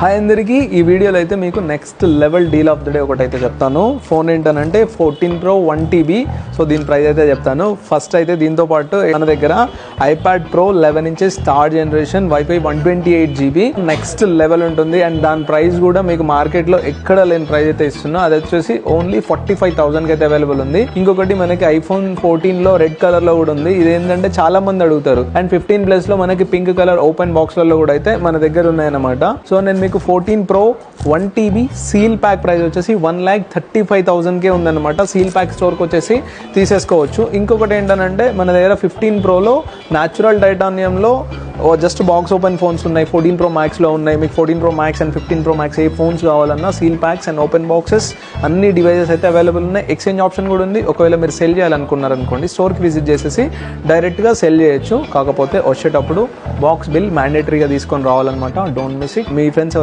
Hi అందరికీ, ఈ వీడియోలో అయితే మీకు next level deal of the day ఒకటైతే చెప్తాను. ఫోన్ ఏంటనంటే 14 Pro 1TB. సో దీని ప్రైస్ అయితే చెప్తాను. ఫస్ట్ అయితే దీంతో పాటు మన దగ్గర iPad Pro 11 inches third generation wifi 128GB next level ఉంటుంది. అండ్ దాని ప్రైస్ కూడా మీకు మార్కెట్లో ఎక్కడ లేని ప్రైస్ అయితే ఇస్తున్నా. అది వచ్చేసి ఓన్లీ 45,000కి అయితే అవైలబుల్ ఉంది. ఇంకొకటి మనకి iPhone 14లో రెడ్ కలర్ లో కూడా ఉంది. ఇదేంటంటే చాలా మంది అడుగుతారు. అండ్ 15+ లో మనకి పింక్ కలర్ ఓపెన్ బాక్స్లలో కూడా అయితే మన దగ్గర ఉన్నాయన్నమాట. సో నేను మీకు 14 Pro 1TB seal pack price వచ్చేసి 1,35,000కే ఉందన్నమాట. సీల్ ప్యాక్ స్టోర్కి వచ్చేసి తీసేసుకోవచ్చు. ఇంకొకటి ఏంటంటే మన దగ్గర 15 Proలో న్యాచురల్ టైటానియంలో జస్ట్ బాక్స్ ఓపెన్ ఫోన్స్ ఉన్నాయి. 14 Pro Maxలో ఉన్నాయి. మీకు 14 Pro Max and 15 Pro Max ఏ ఫోన్స్ కావాలన్నా seal packs and open boxes అన్ని డివైజెస్ అయితే అవైలబుల్ ఉన్నాయి. ఎక్స్చేంజ్ ఆప్షన్ కూడా ఉంది. ఒకవేళ మీరు సెల్ చేయాలనుకున్నారనుకోండి స్టోర్కి విజిట్ చేసేసి డైరెక్ట్గా సెల్ చేయొచ్చు. కాకపోతే వచ్చేటప్పుడు బాక్స్ బిల్ మ్యాండేటరీగా తీసుకొని రావాలన్నమాట. Don't miss it. Me friends